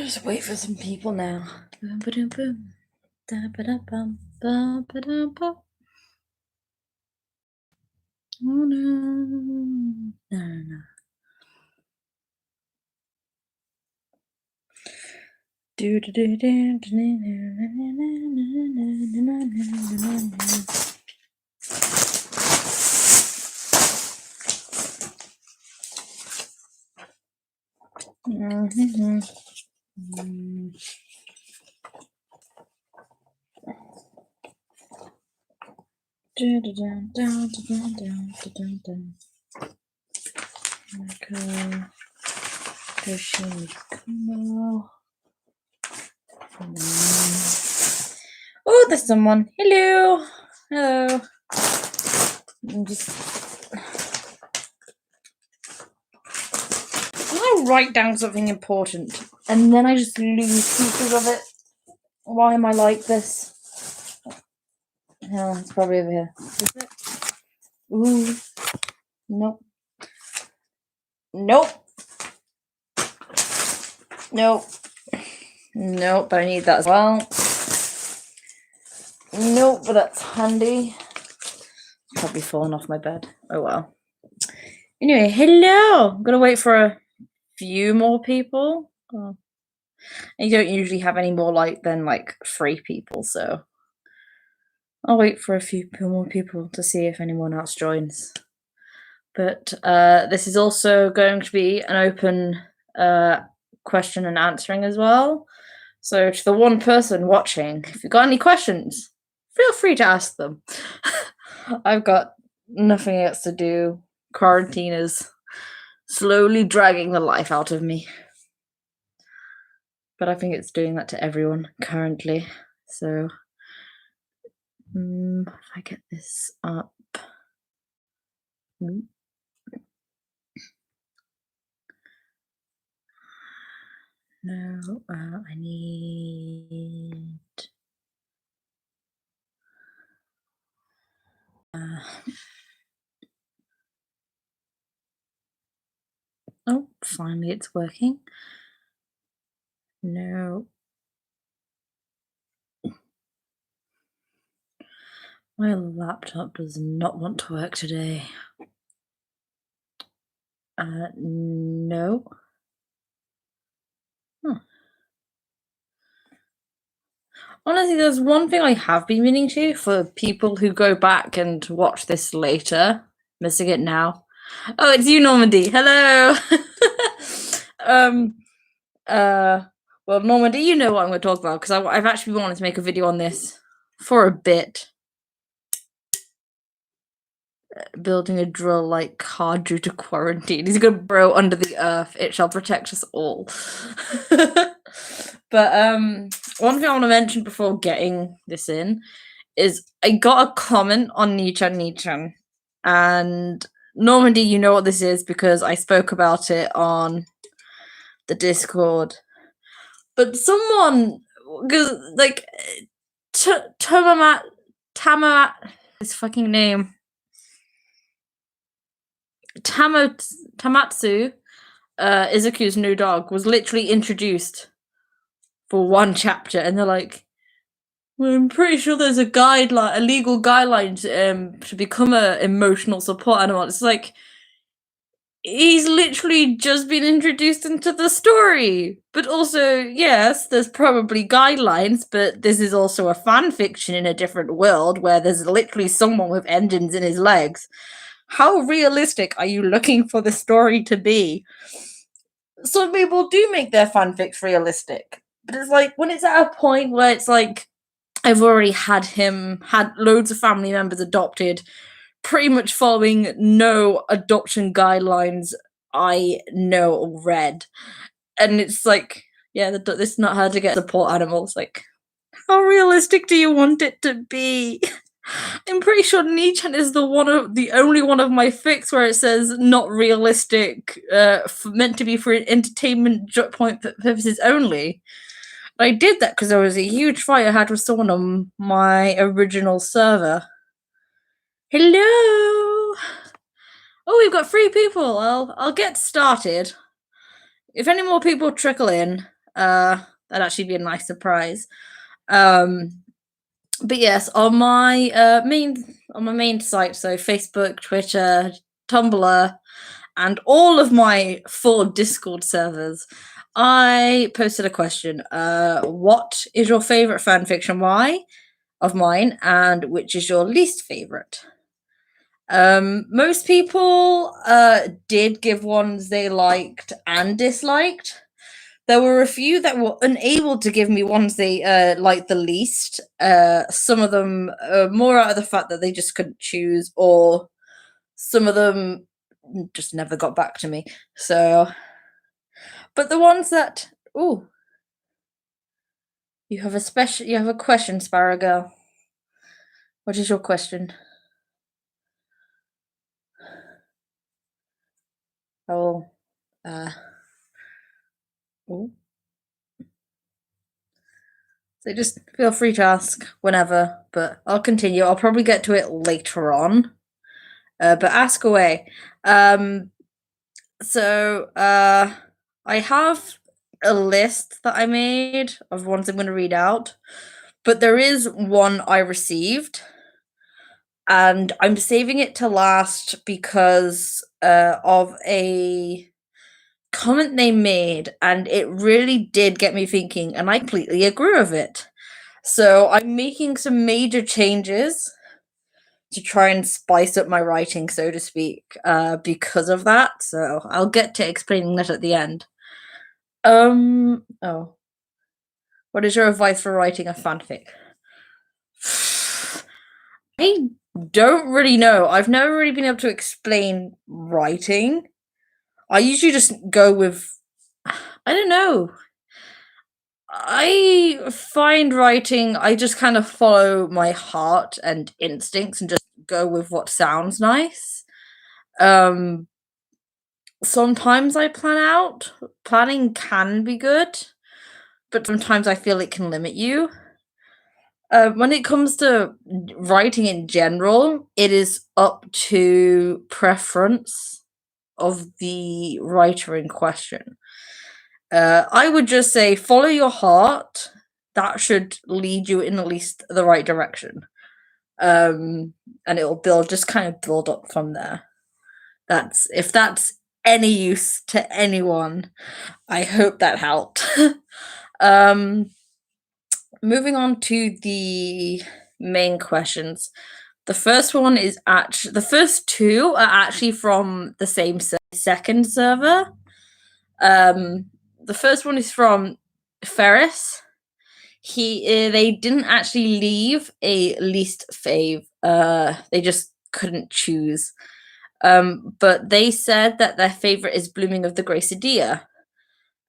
just wait for some people now. Oh no. No. Oh, there's someone. Hello. Hello. I write down something important and then I just lose pieces of it. Why am I like this? Oh, it's probably over here. Is it? Ooh. Nope. Nope. Nope. Nope, I need that as well. Nope, but that's handy. Probably fallen off my bed. Oh well. Anyway, hello. I'm gonna wait for a few more people. Oh. And you don't usually have any more than 3 people, so I'll wait for a few more people to see if anyone else joins. But this is also going to be an open question and answering as well. So to the one person watching, if you've got any questions, feel free to ask them. I've got nothing else to do. Quarantine is slowly dragging the life out of me. But I think it's doing that to everyone currently. So if I get this up. No, I need. Oh, finally it's working. No. My laptop does not want to work today. No. Huh. Honestly, there's one thing I have been meaning to for people who go back and watch this later. Missing it now. Oh, it's you, Normandy. Hello. Well, Normandy, you know what I'm going to talk about because I've actually wanted to make a video on this for a bit. Building a drill-like car due to quarantine. He's going to burrow under the earth. It shall protect us all. But one thing I want to mention before getting this in is I got a comment on Nichan, and Normandy, you know what this is because I spoke about it on the Discord. But someone, because Tamamat, his fucking name, Tamatsu, Izuku's new dog, was literally introduced for one chapter, and they're like, well, I'm pretty sure there's a legal guideline to become an emotional support animal. It's like, he's literally just been introduced into the story. But also, yes, there's probably guidelines, but this is also a fan fiction in a different world where there's literally someone with engines in his legs. How realistic are you looking for the story to be? Some people do make their fanfics realistic, but it's like when it's at a point where it's like I've already had loads of family members adopted, pretty much following no adoption guidelines I know or read, and it's like, yeah, this is not how to get support animals. Like, how realistic do you want it to be? I'm pretty sure Nichan is the only one of my fics where it says not realistic, meant to be for entertainment point purposes only. I did that because there was a huge fight I had with someone on my original server. Hello. Oh, we've got 3 people. I'll get started. If any more people trickle in, That'd actually be a nice surprise. Um, but yes, on my main site, so Facebook, Twitter, Tumblr, and all of my 4 Discord servers, I posted a question. What is your favorite fan fiction? Why? Of mine, and which is your least favorite? Most people did give ones they liked and disliked. There were a few that were unable to give me ones they liked the least. Some of them more out of the fact that they just couldn't choose, or some of them just never got back to me. So, but the ones that you have a question, Sparrow Girl. What is your question? Oh, ooh. So just feel free to ask whenever, but I'll continue. I'll probably get to it later on. But ask away. I have a list that I made of ones I'm going to read out, but there is one I received, and I'm saving it to last because of a comment they made, and it really did get me thinking, and I completely agree with it. So I'm making some major changes to try and spice up my writing, so to speak, because of that. So I'll get to explaining that at the end. Oh. What is your advice for writing a fanfic? I don't really know. I've never really been able to explain writing. I usually just go with, I don't know. I find writing, I just kind of follow my heart and instincts and just go with what sounds nice. Sometimes I plan out. Planning can be good, but sometimes I feel it can limit you. When it comes to writing in general, it is up to preference of the writer in question. I would just say follow your heart. That should lead you in at least the right direction. And it will kind of build up from there. If that's any use to anyone, I hope that helped. Moving on to the main questions. The first two are actually from the same second server. The first one is from Ferris. They didn't actually leave a least fave. They just couldn't choose. But they said that their favorite is Blooming of the Gracidia.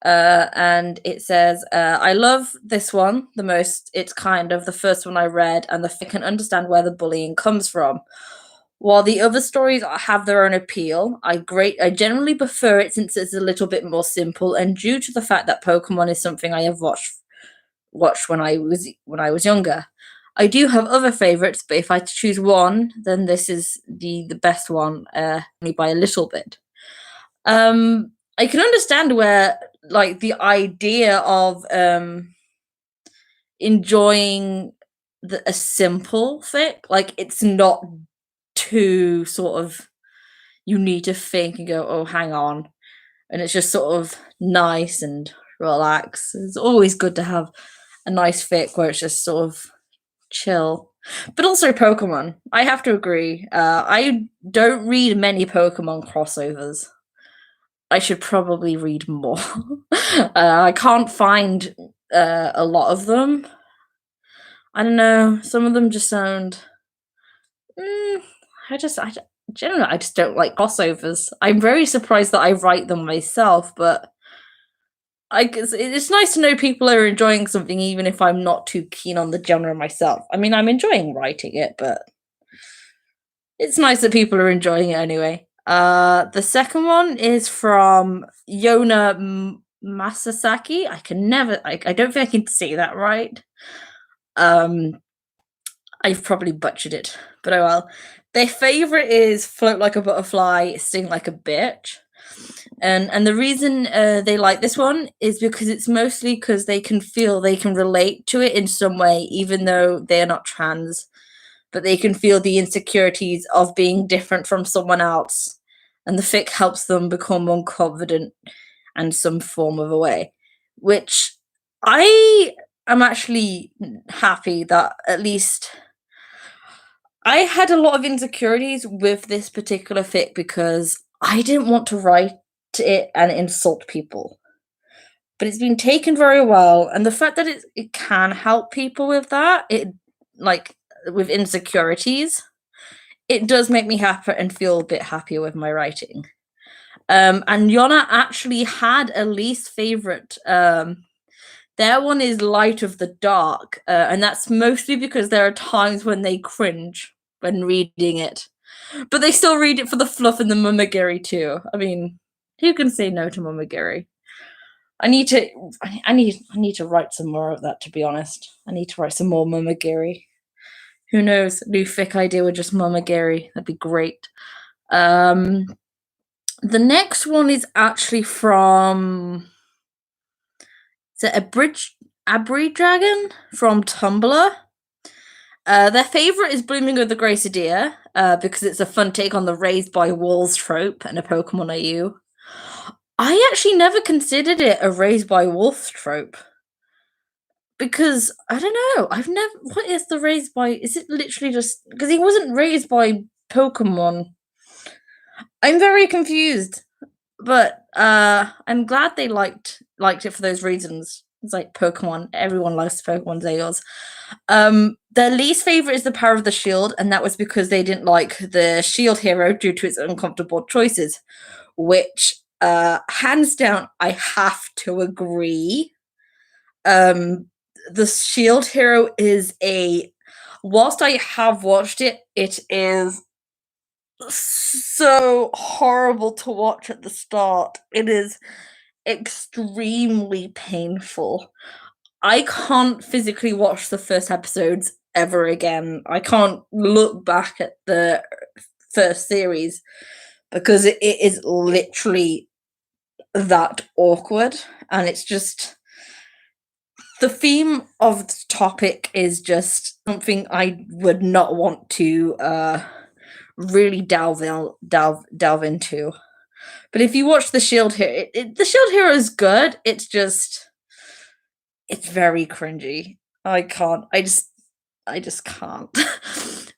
And it says, I love this one the most. It's kind of the first one I read, and I can understand where the bullying comes from. While the other stories have their own appeal, I generally prefer it since it's a little bit more simple, and due to the fact that Pokemon is something I have watched when I was younger. I do have other favorites, but if I choose one, then this is the best one, only by a little bit. I can understand where, like, the idea of enjoying a simple fic, like, it's not too sort of, you need to think and go, oh, hang on, and it's just sort of nice and relax. It's always good to have a nice fic where it's just sort of chill. But also Pokemon, I have to agree. I don't read many Pokemon crossovers. I should probably read more. I can't find a lot of them. I don't know. Some of them just sound. Generally, I just don't like crossovers. I'm very surprised that I write them myself, but I guess it's nice to know people are enjoying something, even if I'm not too keen on the genre myself. I mean, I'm enjoying writing it, but it's nice that people are enjoying it anyway. The second one is from Yona Masasaki. I don't think I can say that right. I've probably butchered it, but oh well. Their favorite is Float Like a Butterfly, Sting Like a Bitch. And the reason they like this one is because it's mostly because they can feel they can relate to it in some way, even though they are not trans, but they can feel the insecurities of being different from someone else, and the fic helps them become more confident and some form of a way, which I am actually happy that at least I had a lot of insecurities with this particular fic because I didn't want to write it and insult people. But it's been taken very well, and the fact that it can help people with that, it like with insecurities, it does make me happy and feel a bit happier with my writing. And Yona actually had a least favorite. Their one is Light of the Dark, and that's mostly because there are times when they cringe when reading it, but they still read it for the fluff and the mumagiri too. I mean, who can say no to mumagiri? I need to, I need to write some more of that. To be honest, I need to write some more mumagiri. Who knows? New fic idea with just mumagiri. That'd be great. Um, the next one is actually from. Is it Abri Dragon from Tumblr? Their favorite is Blooming of the Gracidia, because it's a fun take on the raised by wolves trope and a Pokemon AU. I actually never considered it a raised by wolves trope. Because I don't know, I've never. What is the raised by? Is it literally just because he wasn't raised by Pokemon? I'm very confused, but I'm glad they liked it for those reasons. It's like Pokemon. Everyone likes Pokemon Zails. Their least favorite is the Power of the Shield, and that was because they didn't like the Shield hero due to its uncomfortable choices, which, hands down, I have to agree. The Shield hero is whilst I have watched it, it is so horrible to watch at the start. It is extremely painful. I can't physically watch the first episodes ever again. I can't look back at the first series because it is literally that awkward, and it's just the theme of the topic is just something I would not want to really delve into. But if you watch the Shield Hero, the Shield Hero is good. It's very cringy. I can't. I just can't.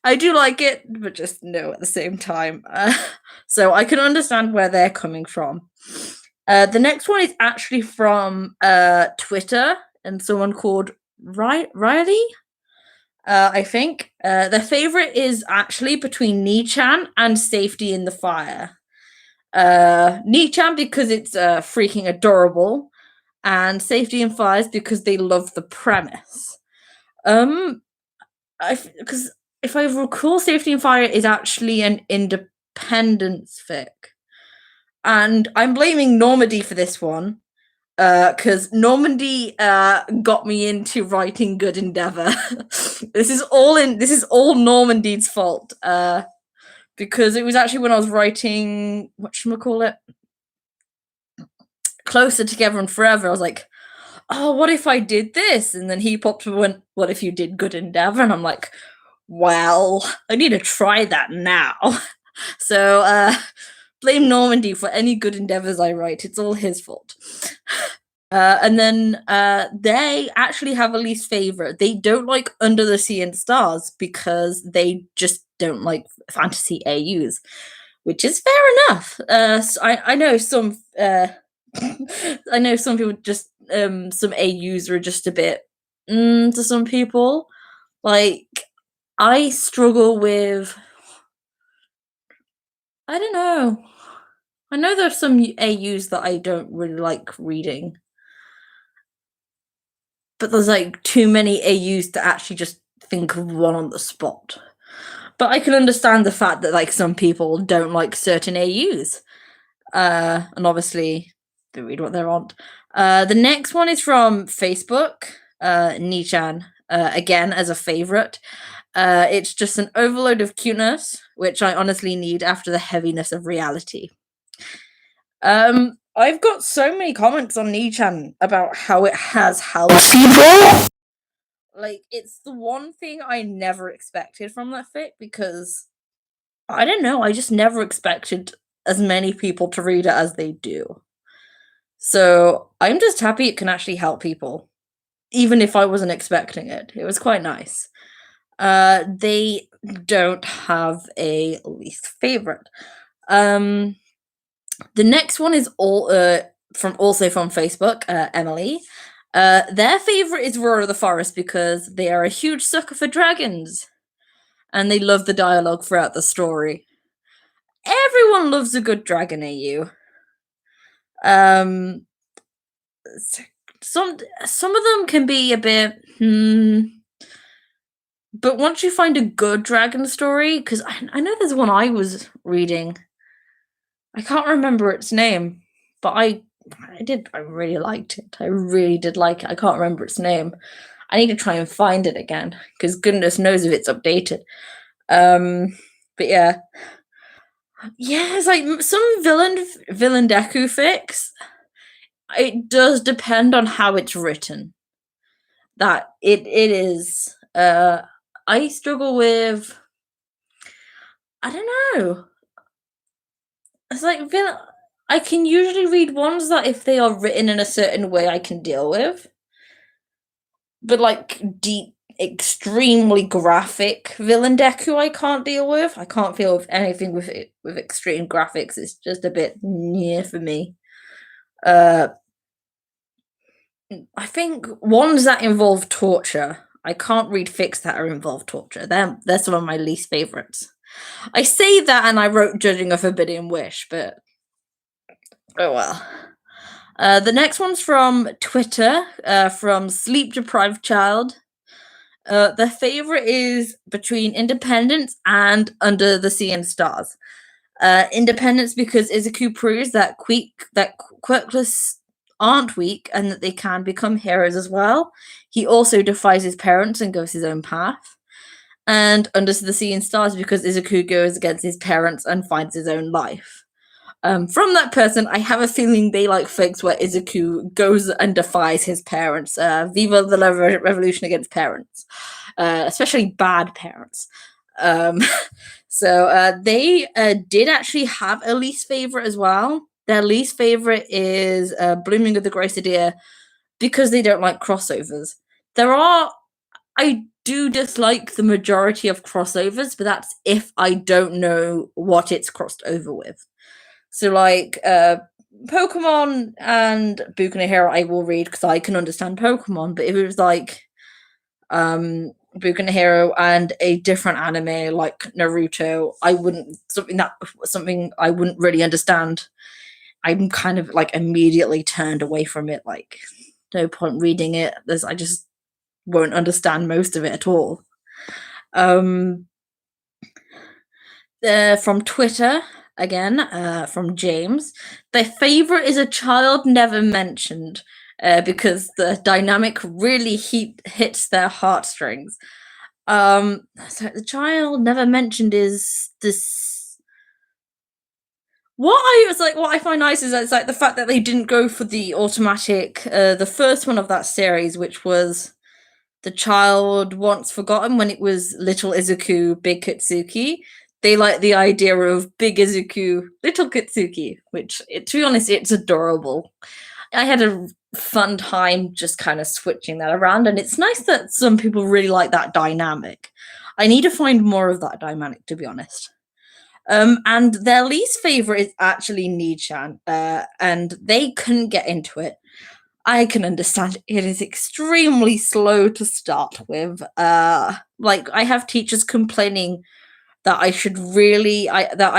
I do like it, but just no at the same time. So I can understand where they're coming from. The next one is actually from Twitter and someone called Riley. I think their favorite is actually between Nichan and Safety in the Fire. Nichan because it's freaking adorable, and Safety in Fires because they love the premise. Because if I recall, Safety in Fire is actually an independence fic, and I'm blaming Normandy for this one. Because Normandy got me into writing Good Endeavor. This is all Normandy's fault. Because it was actually when I was writing whatchamacallit, Closer Together and Forever. I was like, oh, what if I did this? And then he popped up and went, what if you did Good Endeavor? And I'm like, well, I need to try that now. So blame Normandy for any good endeavors I write. It's all his fault. And then they actually have a least favorite. They don't like Under the Sea and Stars because they just don't like fantasy AUs, which is fair enough. So I know some. I know some people just some AUs are just a bit to some people. Like I struggle with. I don't know. I know there's some AUs that I don't really like reading. But there's like too many AUs to actually just think of one on the spot. But I can understand the fact that like some people don't like certain AUs. And obviously they read what they're on. The next one is from Facebook, Nichan, again as a favorite. It's just an overload of cuteness, which I honestly need after the heaviness of reality. I've got so many comments on Nichan about how it has helped people. Like, it's the one thing I never expected from that fic because I don't know, I just never expected as many people to read it as they do. So I'm just happy it can actually help people, even if I wasn't expecting it. It was quite nice. They don't have a least favorite. The next one is from Facebook, Emily. Their favorite is Roar of the Forest because they are a huge sucker for dragons, and they love the dialogue throughout the story. Everyone loves a good dragon AU. Some of them can be a bit but once you find a good dragon story, because I know there's one I was reading, I can't remember its name, but I really liked it. I really did like it. I can't remember its name. I need to try and find it again because goodness knows if it's updated. But yeah, it's like some villain Deku fics. It does depend on how it's written. That it is. I struggle with. I don't know. It's like I can usually read ones that if they are written in a certain way, I can deal with. But like deep, extremely graphic villain Deku, I can't deal with. I can't feel with anything with extreme graphics. It's just a bit near for me. I think ones that involve torture. I can't read fics that involve torture. They're some of my least favorites. I say that, and I wrote Judging a Forbidden Wish, but oh well. The next one's from Twitter, from Sleep Deprived Child. The favorite is between Independence and Under the Sea and Stars. Independence because Izuku proves that quirkless aren't weak and that they can become heroes as well. He also defies his parents and goes his own path. And Under the Sea and Stars because Izuku goes against his parents and finds his own life. From that person, I have a feeling they like fics where Izuku goes and defies his parents. Viva the revolution against parents, especially bad parents. So they did actually have a least favorite as well. Their least favorite is Blooming of the Gracidier because they don't like crossovers. I do dislike the majority of crossovers, but that's if I don't know what it's crossed over with. So like Pokemon and Boku no Hero I will read because I can understand Pokemon, but if it was like Boku no Hero and a different anime like Naruto, I wouldn't something I wouldn't really understand. I'm kind of like immediately turned away from it. Like, no point reading it. I just won't understand most of it at all. From Twitter again, from James, their favorite is A Child Never Mentioned. Because the dynamic really hits their heartstrings. So The Child Never Mentioned is this. What I find nice is that it's like the fact that they didn't go for the automatic, the first one of that series, which was The Child Once Forgotten when it was Little Izuku, Big Kitsuki. They like the idea of Big Izuku, Little Kitsuki, which, to be honest, it's adorable. I had a fun time just kind of switching that around, and it's nice that some people really like that dynamic. I need to find more of that dynamic, to be honest. And their least favorite is actually Nichan, and they couldn't get into it. I can understand it is extremely slow to start with. Like I have teachers complaining that I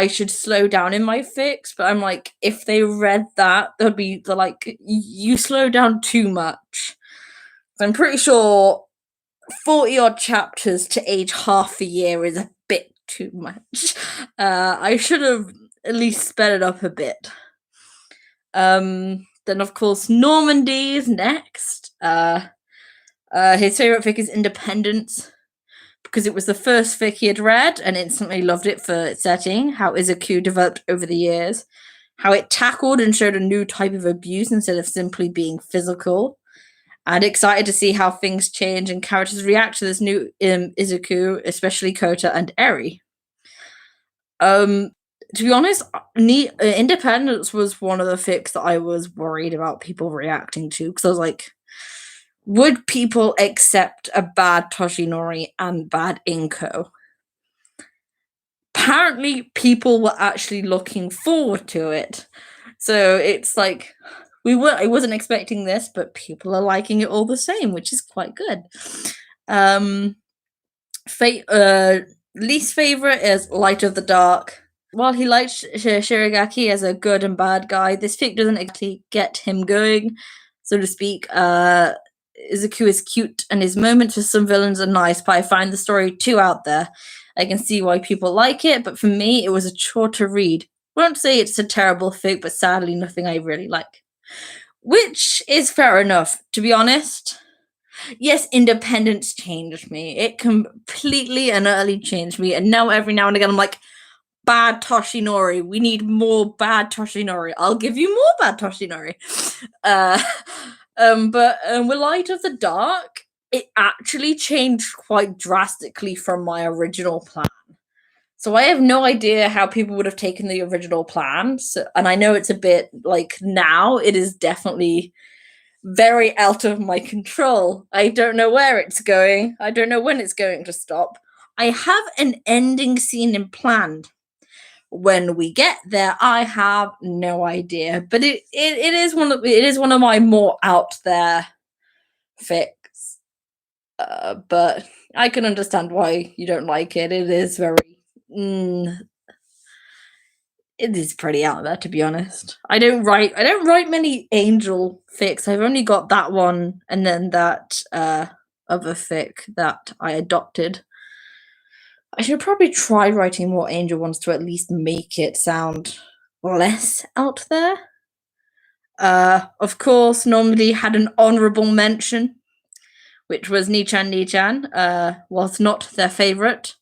should slow down in my fics, but I'm like, if they read that, they're like, you slow down too much. So I'm pretty sure 40 odd chapters to age half a year is a bit too much. I should have at least sped it up a bit. Then of course Normandy is next. His favorite fic is Independence because it was the first fic he had read and instantly loved it for its setting, how Izuku developed over the years. how it tackled and showed a new type of abuse instead of simply being physical. And excited to see how things change and characters react to this new Izuku, especially Kota and Eri. Um, to be honest, Independence was one of the fics that I was worried about people reacting to because I was like, would people accept a bad Toshinori and bad Inko? Apparently, people were actually looking forward to it. So it's like I wasn't expecting this, but people are liking it all the same, which is quite good. Least favorite is Light of the Dark. While he likes Shiragaki as a good and bad guy, this fic doesn't exactly get him going, so to speak. Izuku is cute, and his moments with some villains are nice, but I find the story too out there. I can see why people like it, but for me, it was a chore to read. I won't say it's a terrible fic, but sadly, nothing I really like. Which is fair enough, to be honest. Yes, Independence changed me. It completely and utterly changed me, and now every now and again, I'm like, bad Toshinori. We need more bad Toshinori. I'll give you more bad Toshinori. But with Light of the Dark, it actually changed quite drastically from my original plan. So I have no idea how people would have taken the original plan. And I know it's a bit like now it is definitely very out of my control. I don't know where it's going. I don't know when it's going to stop. I have an ending scene in planned. When we get there, I have no idea. But it is one of my more out there fics. But I can understand why you don't like it. It is very it is pretty out there, to be honest. I don't write many angel fics. I've only got that one and then that other fic that I adopted. I should probably try writing more angel ones to at least make it sound less out there. Of course, Normandy had an honorable mention, which was Nichan. Was not their favorite.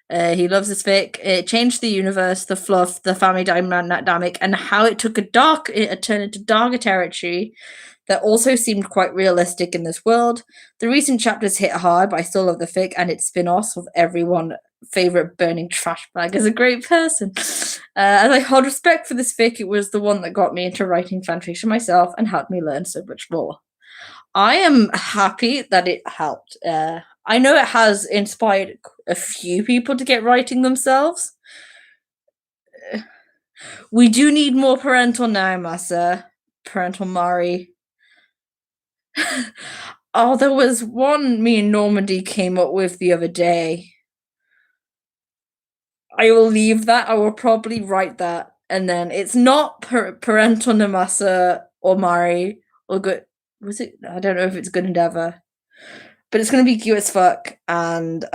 He loves this fic. It changed the universe, the fluff, the family dynamic, and how it took it turned into darker territory that also seemed quite realistic in this world. The recent chapters hit hard, but I still love the fic and its spin-offs of everyone favorite burning trash bag as a great person. As I hold respect for this fic, it was the one that got me into writing fanfiction myself and helped me learn so much more. I am happy that it helped. I know it has inspired a few people to get writing themselves. We do need more parental now, Masa. Parental Mari. Oh, there was one me and Normandy came up with the other day. I will leave that. I will probably write that. And then it's not Parental Namasa or Mari or good. Was it? I don't know if it's Good Endeavor. But it's going to be cute as fuck. And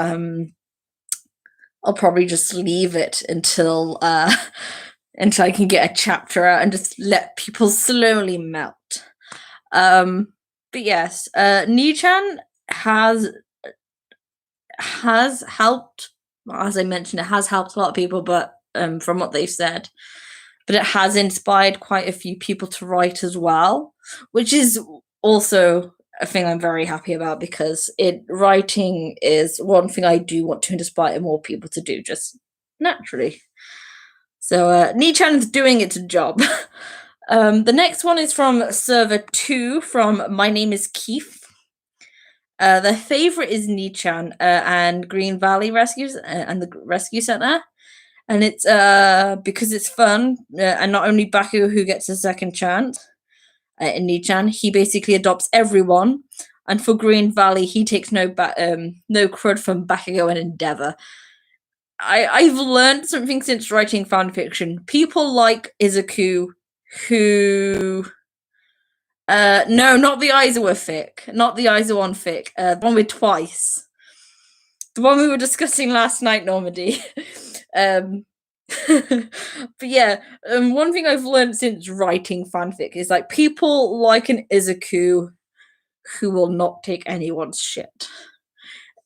I'll probably just leave it until I can get a chapter out and just let people slowly melt. But yes, Nichan has helped. Well, as I mentioned, it has helped a lot of people, but from what they've said, but it has inspired quite a few people to write as well, which is also a thing I'm very happy about because writing is one thing I do want to inspire more people to do just naturally. So Nichan is doing its job. The next one is from server 2 from My Name is Keith. The favorite is Nichan and Green Valley Rescues and the Rescue Center. And it's because it's fun, and not only Baku who gets a second chance in Nichan, he basically adopts everyone. And for Green Valley, he takes no crud from Bakugo and Endeavor. I've learned something since writing fanfiction. People like Izuku who... no, not the Aizawa fic. Not the Aizawa fic. The one with Twice. The one we were discussing last night, Normandy. But yeah, one thing I've learned since writing fanfic is like people like an Izuku who will not take anyone's shit.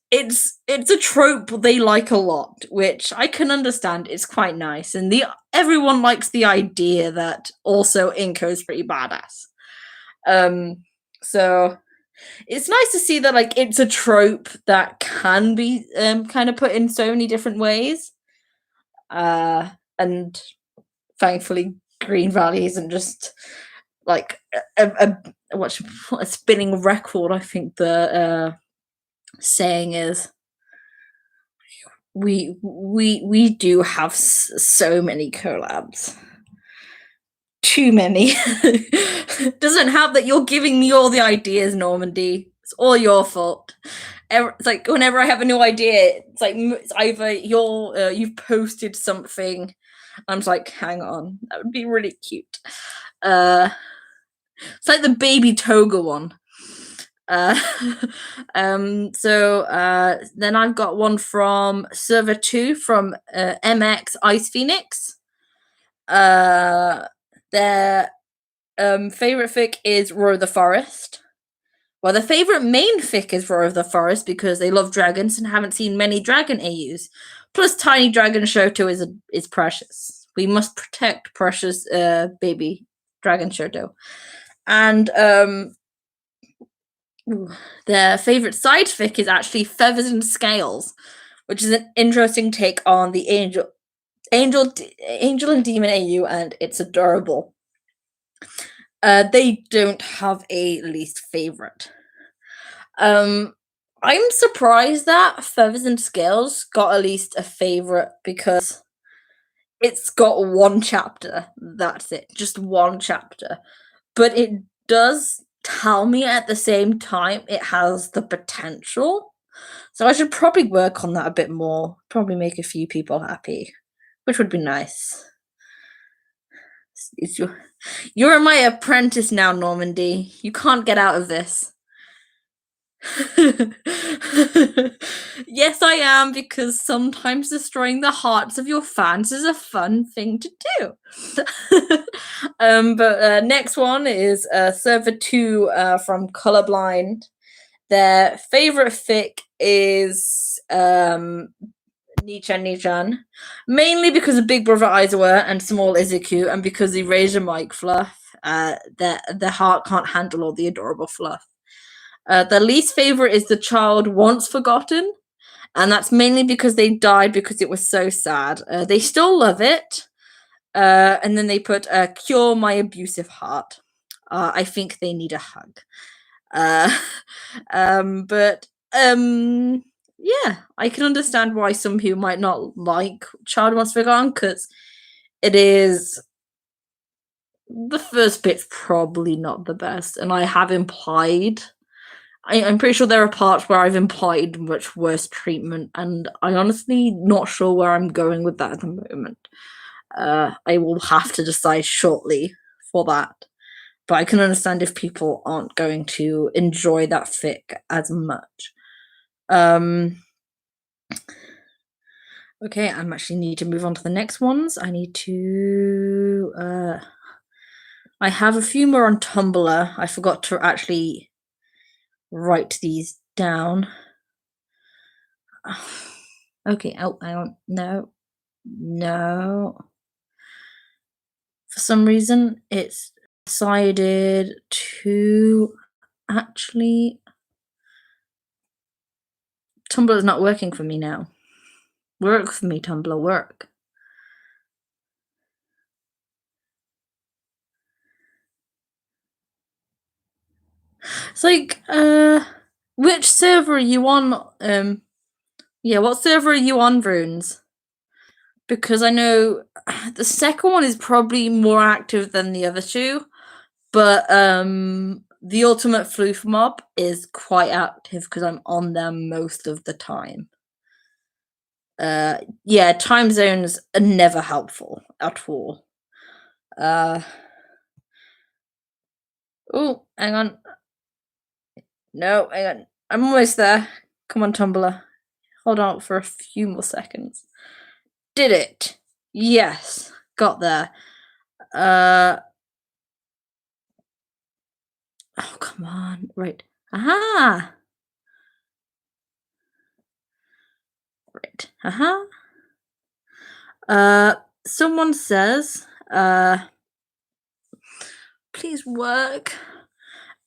it's a trope they like a lot, which I can understand. It's quite nice, and the everyone likes the idea that also Inko's pretty badass. Um, so it's nice to see that like it's a trope that can be kind of put in so many different ways. And thankfully, Green Valley isn't just like what a spinning record. I think the saying is we do have so many collabs. Too many. Doesn't help that you're giving me all the ideas, Normandy. It's all your fault. It's like whenever I have a new idea, it's like it's either you've posted something. I'm just like, hang on, that would be really cute. It's like the baby toga one. Uh, then I've got one from server 2 from MX Ice Phoenix. Their favorite fic is Roar of the Forest. Well, their favorite main fic is Roar of the Forest because they love dragons and haven't seen many dragon AUs. Plus, Tiny Dragon Shoto is precious. We must protect precious baby Dragon Shoto. And their favorite side fic is actually Feathers and Scales, which is an interesting take on the Angel and Demon AU, and it's adorable. They don't have a least favorite. I'm surprised that Feathers and Scales got at least a favorite because it's got one chapter. That's it, just one chapter. But it does tell me at the same time it has the potential. So I should probably work on that a bit more. Probably make a few people happy, which would be nice. You're my apprentice now, Normandy. You can't get out of this. Yes, I am, because sometimes destroying the hearts of your fans is a fun thing to do. But next one is server 2 from Colorblind. Their favorite fic is Nichan, mainly because of Big Brother Aizawa and Small Izuku, and because the Razor Mike fluff. Their heart can't handle all the adorable fluff. The least favorite is The Child Once Forgotten, and that's mainly because they died because it was so sad. They still love it. And then they put Cure My Abusive Heart. I think they need a hug. But yeah, I can understand why some people might not like Child Once Forgotten, because it is the first bit's probably not the best, and I have implied. I'm pretty sure there are parts where I've implied much worse treatment, and I'm honestly not sure where I'm going with that at the moment. I will have to decide shortly for that. But I can understand if people aren't going to enjoy that fic as much. Okay, I actually need to move on to the next ones. I need to. I have a few more on Tumblr. I forgot to actually write these down. Okay, oh, I don't know. No. For some reason, it's decided to actually. Tumblr is not working for me now. Work for me, Tumblr, work. It's like, which server are you on? Yeah, what server are you on, Runes? Because I know the second one is probably more active than the other two, but the Ultimate Floof Mob is quite active because I'm on them most of the time. Yeah, time zones are never helpful at all. Oh, hang on. No, hang on. I'm almost there. Come on, Tumblr. Hold on for a few more seconds. Did it. Yes. Got there. Oh, come on. Right. Aha! Right. Someone says, please work.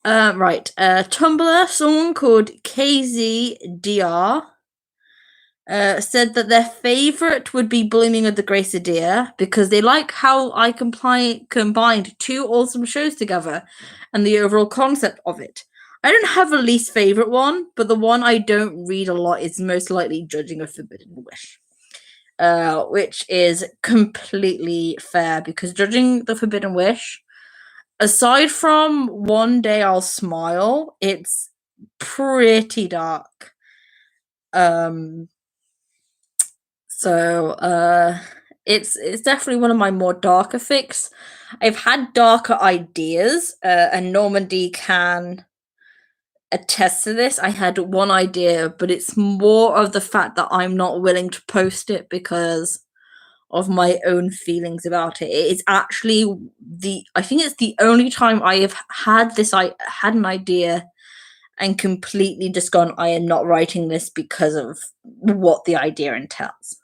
Right. Tumblr, someone called KZDR said that their favorite would be Blooming of the Gracidier because they like how I combined two awesome shows together and the overall concept of it. I don't have a least favorite one, but the one I don't read a lot is most likely Judging a Forbidden Wish. Which is completely fair because Judging the Forbidden Wish, aside from One Day I'll Smile, it's pretty dark. It's definitely one of my more darker fics. I've had darker ideas, and Normandy can attest to this. I had one idea, but it's more of the fact that I'm not willing to post it because of my own feelings about it. It's actually I think it's the only time I have had an idea and completely just gone, I am not writing this because of what the idea entails.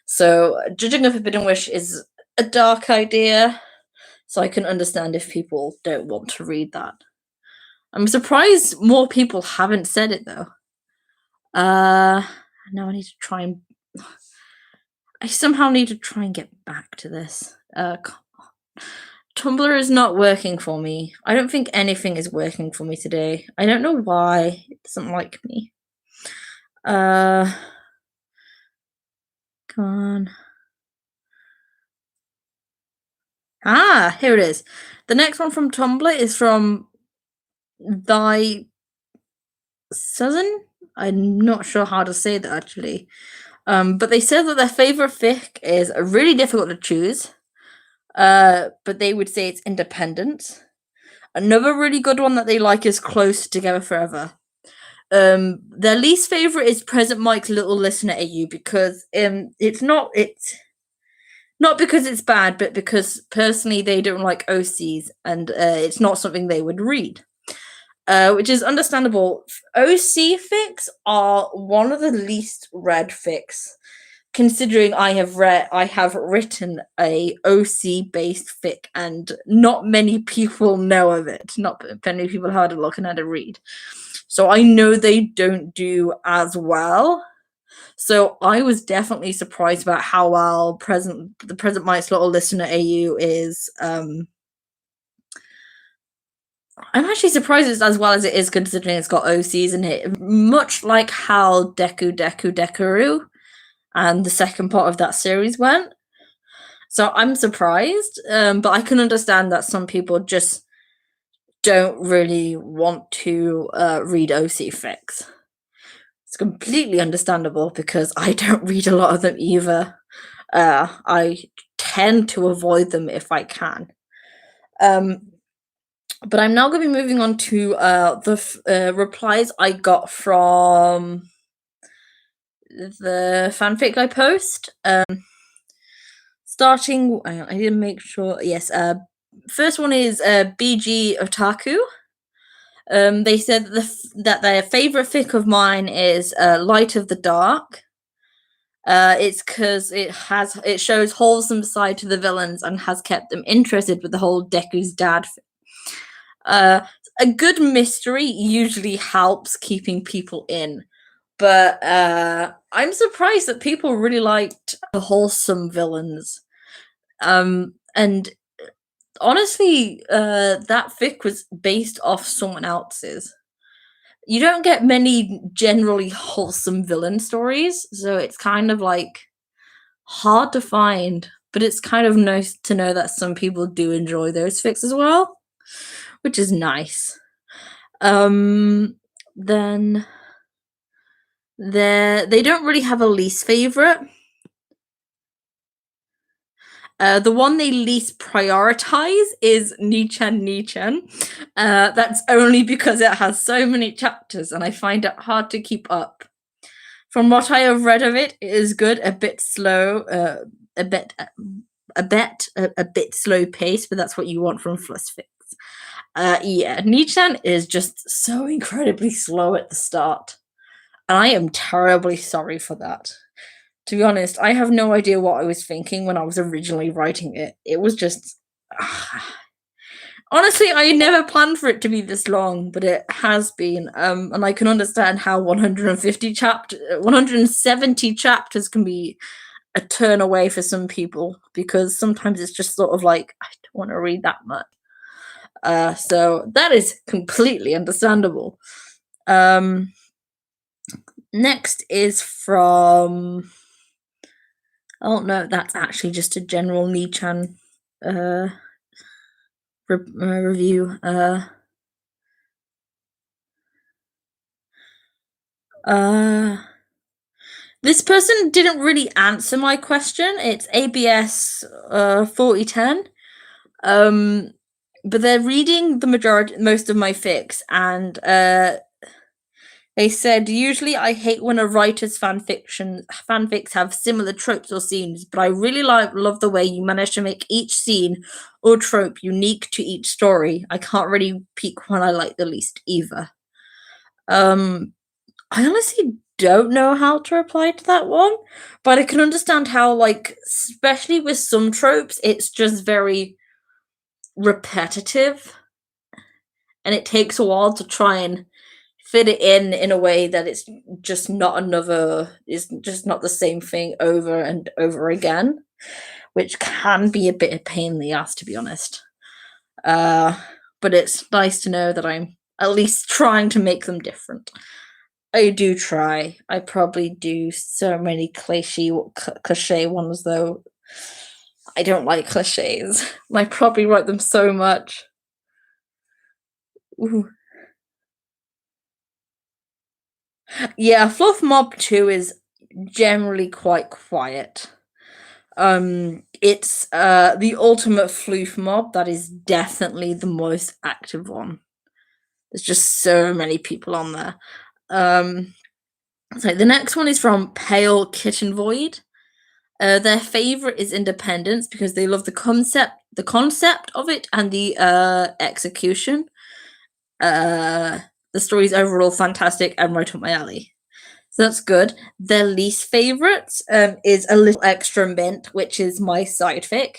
So Judging a Forbidden Wish is a dark idea, so I can understand if people don't want to read that. I'm surprised more people haven't said it though. Now I need to try and I somehow need to try and get back to this. Tumblr is not working for me. I don't think anything is working for me today. I don't know why it doesn't like me. Come on. Here it is. The next one from Tumblr is from Thy Susan. I'm not sure how to say that actually. But they said that their favorite fic is really difficult to choose. But they would say it's Independence. Another really good one that they like is Close Together Forever. Their least favorite is Present Mike's Little Listener AU because it's not because it's bad, but because personally they don't like OCs and it's not something they would read. Which is understandable. OC fics are one of the least read fics, considering I have written a OC based fic and not many people know of it. Not many people have had a look and had a read. So I know they don't do as well. So I was definitely surprised about how well the Present Mike's Little Listener AU is. I'm actually surprised it's as well as it is, considering it's got OCs in it. Much like how Deku Deku Dekaru and the second part of that series went. So I'm surprised, but I can understand that some people just don't really want to read OC fics. It's completely understandable because I don't read a lot of them either. I tend to avoid them if I can. But I'm now going to be moving on to the replies I got from the fanfic I post. Starting, I didn't make sure. Yes, first one is BG Otaku. They said that their favorite fic of mine is Light of the Dark. It's because it shows wholesome side to the villains and has kept them interested with the whole Deku's dad thing. A good mystery usually helps keeping people in, but I'm surprised that people really liked the wholesome villains. And honestly, that fic was based off someone else's. You don't get many generally wholesome villain stories, so it's kind of like hard to find, but it's kind of nice to know that some people do enjoy those fics as well, which is nice. Then they don't really have a least favorite. The one they least prioritize is Nichan. That's only because it has so many chapters and I find it hard to keep up. From what I have read of it, it is good, a bit slow, a bit slow pace, but that's what you want from Flussfix. Yeah, Nichan is just so incredibly slow at the start. And I am terribly sorry for that. To be honest, I have no idea what I was thinking when I was originally writing it. It was just honestly, I never planned for it to be this long, but it has been. And I can understand how 170 chapters can be a turn away for some people because sometimes it's just sort of like I don't want to read that much. So that is completely understandable. Next is from. Oh no, that's actually just a general Nichan review. This person didn't really answer my question. It's ABS 4010. But they're reading most of my fics, and they said, usually I hate when a writer's fanfics have similar tropes or scenes, but I really love the way you manage to make each scene or trope unique to each story. I can't really pick one I like the least either. I honestly don't know how to reply to that one, but I can understand how, like, especially with some tropes, it's just very repetitive, and it takes a while to try and fit it in a way that it's just not the same thing over and over again, which can be a bit of pain in the ass, to be honest. But it's nice to know that I'm at least trying to make them different. I do try. I probably do so many cliche ones, though. I don't like cliches. I probably write them so much. Ooh. Yeah, Fluff Mob 2 is generally quite quiet. It's the ultimate floof mob that is definitely the most active one. There's just so many people on there. So the next one is from Pale Kitten Void. Their favorite is Independence because they love the concept of it and the execution. The story's overall fantastic and right up my alley. So that's good. Their least favorite is A Little Extra Mint, which is my side fic.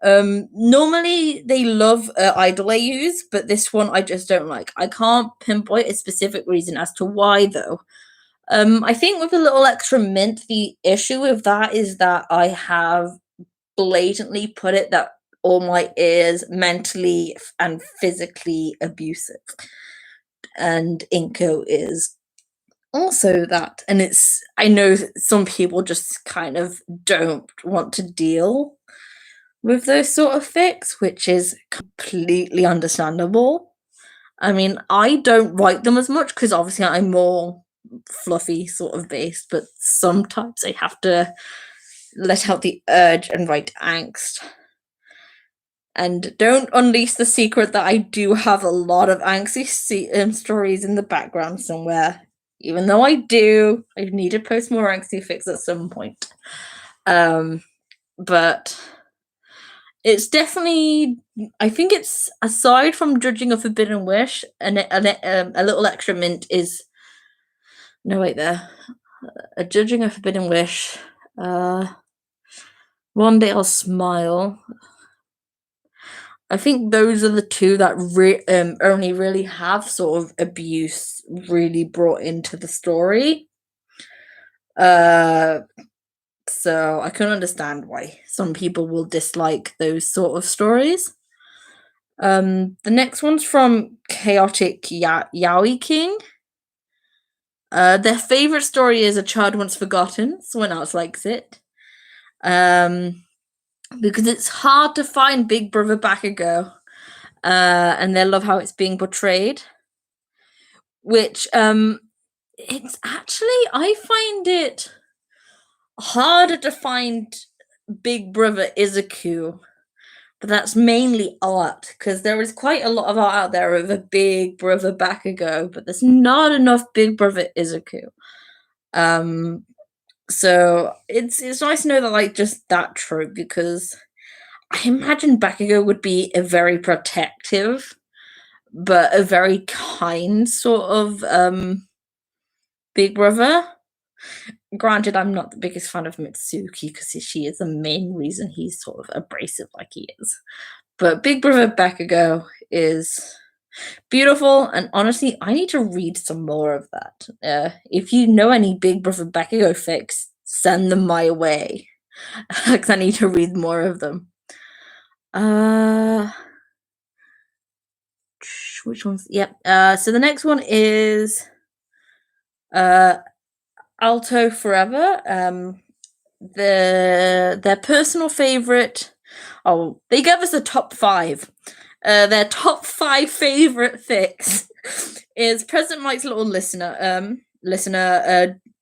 Normally they love idol AUs, but this one I just don't like. I can't pinpoint a specific reason as to why, though. I think with A Little Extra Mint, the issue with that is that I have blatantly put it that All Might is mentally and physically abusive, and Inko is also that. And I know some people just kind of don't want to deal with those sort of fics, which is completely understandable. I mean, I don't write them as much because obviously I'm more fluffy sort of based, but sometimes I have to let out the urge and write angst. And don't unleash the secret that I do have a lot of angsty stories in the background somewhere. Even though I do, I need to post more angsty fics at some point. But it's definitely, I think it's, aside from Judging a Forbidden Wish, and A Little Extra Mint is, no wait there, a Judging a Forbidden Wish, One Day I'll Smile. I think those are the two that only really have sort of abuse really brought into the story. So I can understand why some people will dislike those sort of stories. The next one's from Chaotic Yaoi King. Their favorite story is A Child Once Forgotten. Someone else likes it. Because it's hard to find Big Brother Bakugo, and they love how it's being portrayed. Which it's actually, I find it harder to find Big Brother Izuku, but that's mainly art because there is quite a lot of art out there of a Big Brother Bakugo, but there's not enough Big Brother Izuku. So it's nice to know that, like, just that trope, because I imagine Bakugo would be a very protective but a very kind sort of Big Brother. granted, I'm not the biggest fan of Mitsuki because she is the main reason he's sort of abrasive like he is. But Big Brother Bakugo is beautiful, and honestly, I need to read some more of that. If you know any Big Brother Bakugo fics, send them my way because I need to read more of them. Which ones? Yep. So the next one is Alto Forever. Their personal favorite. Oh, they gave us a top 5. Their top 5 favorite fics is President Mike's Little Listener,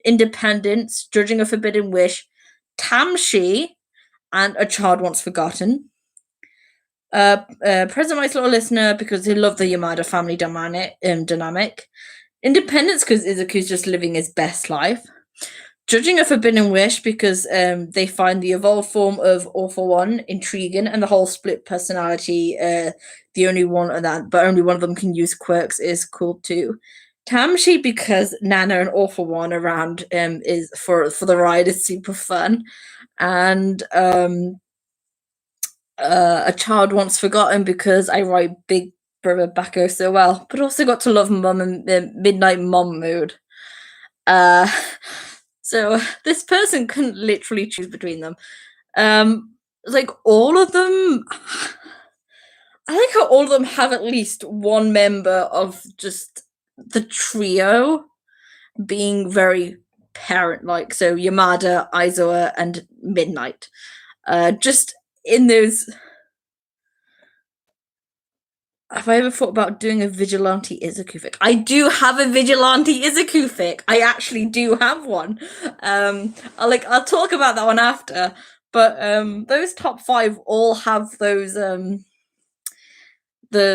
Independence, Judging a Forbidden Wish, Tamshi, and A Child Once Forgotten. President Mike's Little Listener because they love the Yamada family dynamic. Independence because Izuku's just living his best life. Judging a Forbidden Wish because they find the evolved form of All For One intriguing, and the whole split personality, the only one of that, but only one of them can use quirks, is cool too. Tamshi because Nana and All For One around is for the ride is super fun, and A Child Once Forgotten because I write Big Brother Bakugo so well, but also got to love Mum and Midnight Mom mood. So this person couldn't literally choose between them. Like all of them, I like how all of them have at least one member of just the trio being very parent-like. So Yamada, Aizawa, and Midnight. Just in those. Have I ever thought about doing a Vigilante Izuku fic? I do have a Vigilante Izuku fic. I actually do have one. I'll talk about that one after. But those top 5 all have those the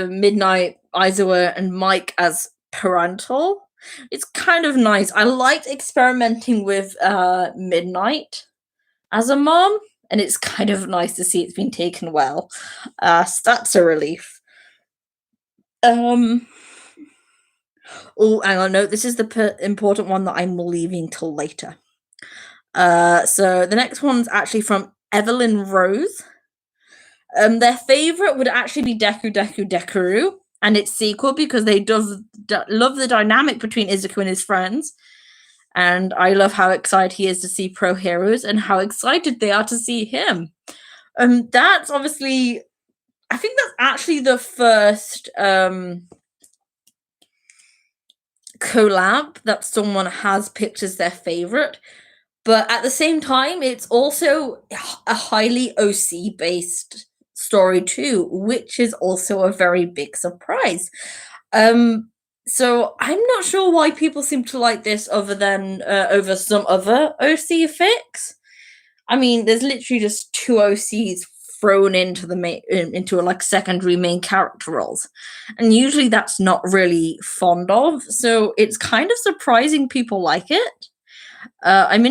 Midnight, Aizawa, and Mike as parental. It's kind of nice. I liked experimenting with Midnight as a mom, and it's kind of nice to see it's been taken well. So that's a relief. Oh, hang on. No, this is the important one that I'm leaving till later. So the next one's actually from Evelyn Rose. Their favorite would actually be Deku Deku Deku and its sequel because they love the dynamic between Izuku and his friends. And I love how excited he is to see Pro Heroes and how excited they are to see him. That's obviously, I think that's actually the first collab that someone has picked as their favorite. But at the same time, it's also a highly OC based story too, which is also a very big surprise. So I'm not sure why people seem to like this other than over some other OC fics. I mean, there's literally just 2 OCs thrown into into like secondary main character roles, and usually that's not really fond of. So it's kind of surprising people like it. I'm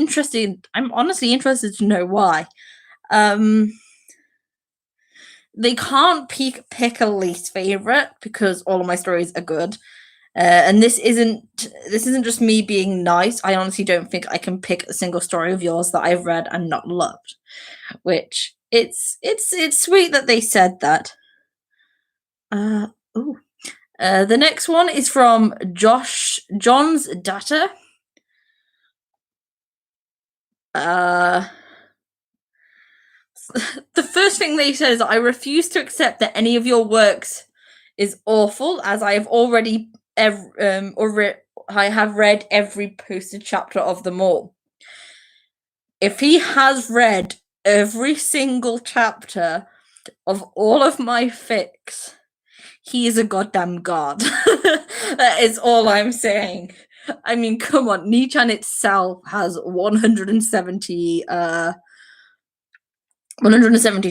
honestly interested to know why. They can't pick a least favorite because all of my stories are good. And this isn't just me being nice. I honestly don't think I can pick a single story of yours that I've read and not loved. Which it's sweet that they said that. The next one is from John's Data. The first thing they said is, I refuse to accept that any of your works is awful, as I have I have read every posted chapter of them all. If he has read every single chapter of all of my fics, he is a goddamn god. That is all I'm saying. I mean, come on, Nichan itself has 170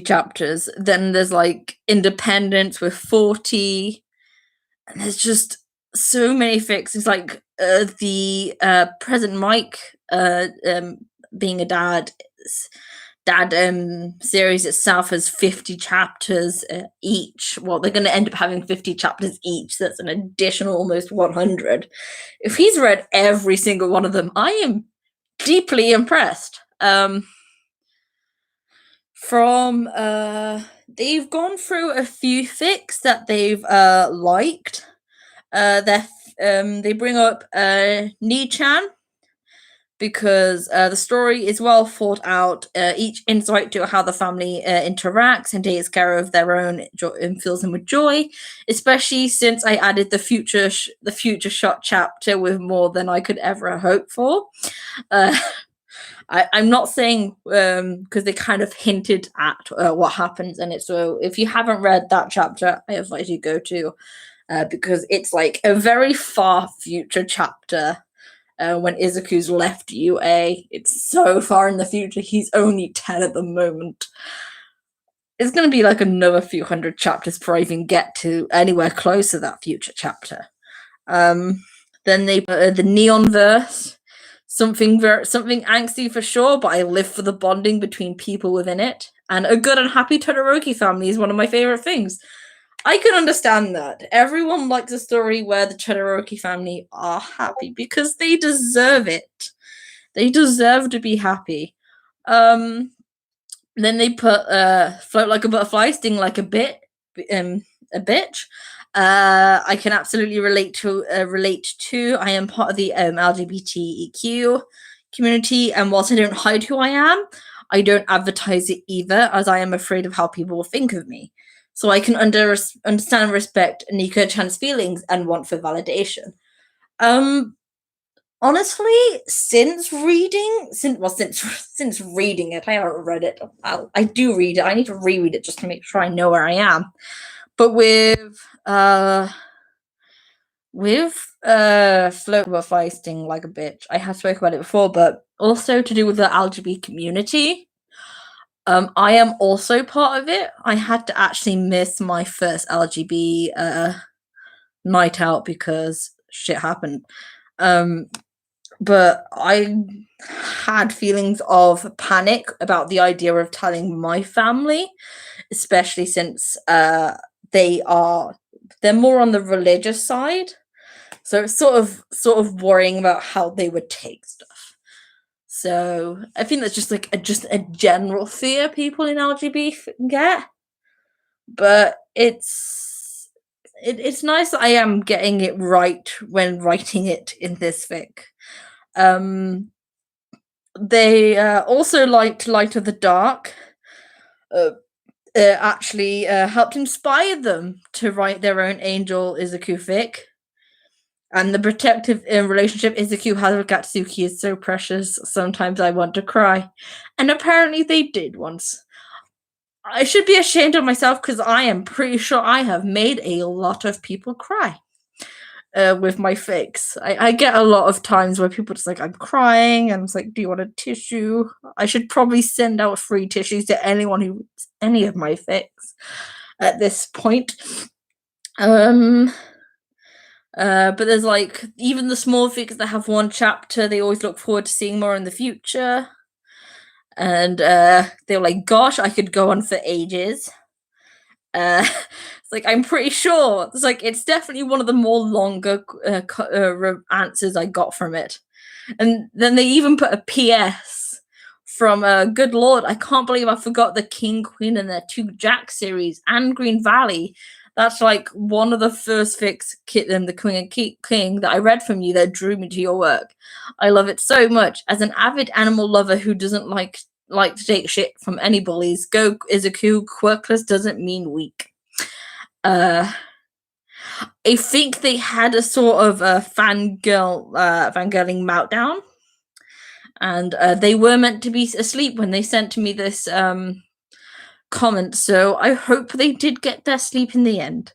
chapters. Then there's like Independence with 40, and there's just so many fics. It's like the President Mike being a dad series itself has 50 chapters each. Well, they're going to end up having 50 chapters each. So that's an additional almost 100. If he's read every single one of them, I am deeply impressed. From they've gone through a few fics that they've liked. They bring up Ni-chan because the story is well thought out. Each insight to how the family interacts and takes care of their own and fills them with joy. Especially since I added the future shot chapter with more than I could ever hope for. I'm not saying because they kind of hinted at what happens in it. So if you haven't read that chapter, I advise you go to because it's like a very far future chapter. When Izuku's left UA, it's so far in the future. He's only 10 at the moment. It's going to be like another few hundred chapters before I even get to anywhere close to that future chapter. Then they put the Neon Verse, something angsty for sure, but I live for the bonding between people within it. And a good and happy Todoroki family is one of my favorite things. I can understand that. Everyone likes a story where the Todoroki family are happy because they deserve it. They deserve to be happy. Then they put float like a butterfly, sting like a bitch. I can absolutely relate to. I am part of the LGBTEQ community, and whilst I don't hide who I am, I don't advertise it either, as I am afraid of how people will think of me. So I can understand and respect Nico-chan's feelings and want for validation. Honestly, since reading it, I haven't read it. I do read it. I need to reread it just to make sure I know where I am. But with Float Butterfly Sting Like a Bitch, I have spoken about it before, but also to do with the LGBT community. I am also part of it. I had to actually miss my first LGB night out because shit happened. But I had feelings of panic about the idea of telling my family, especially since they're more on the religious side. So it's sort of worrying about how they would take stuff. So I think that's just like a general fear people in LGB get. But it's nice that I am getting it right when writing it in this fic. They also liked Light of the Dark. Actually helped inspire them to write their own Angel Izuku fic. And the protective relationship Izuku has with Gatsuki is so precious, sometimes I want to cry. And apparently they did once. I should be ashamed of myself because I am pretty sure I have made a lot of people cry with my fics. I get a lot of times where people just like, I'm crying, and it's like, do you want a tissue? I should probably send out free tissues to anyone who reads any of my fics at this point. But there's like even the small fics that have one chapter, they always look forward to seeing more in the future. And they're like, gosh, I could go on for ages. It's like, I'm pretty sure it's definitely one of the more longer answers I got from it. And then they even put a PS from good lord, I can't believe I forgot the King, Queen, and their 2 Jack series and Green Valley. That's like one of the first fics, the Queen and King, that I read from you that drew me to your work. I love it so much. As an avid animal lover who doesn't like to take shit from any bullies, go Izuku, quirkless doesn't mean weak. I think they had a sort of fangirling meltdown. And they were meant to be asleep when they sent me this comment, so I hope they did get their sleep in the end.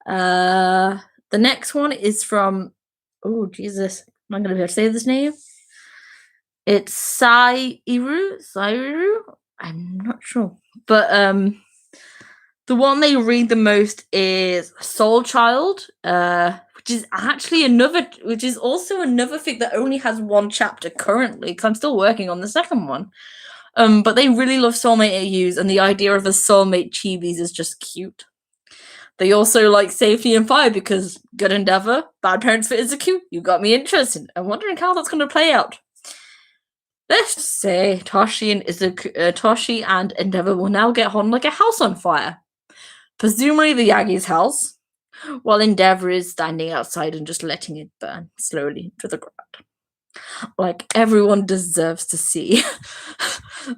The next one is from, oh Jesus, am I going to be able to say this name? It's Sairu. I'm not sure, but the one they read the most is Soul Child, which is also another thing that only has one chapter currently, because I'm still working on the second one. But they really love soulmate AUs, and the idea of a soulmate chibis is just cute. They also like Safety and Fire because good endeavor, bad parents for Izuku. You got me interested. I'm wondering how that's going to play out. Let's just say Toshi and Toshi and Endeavor will now get on like a house on fire. Presumably the Yagi's house, while Endeavor is standing outside and just letting it burn slowly to the ground. Like everyone deserves to see.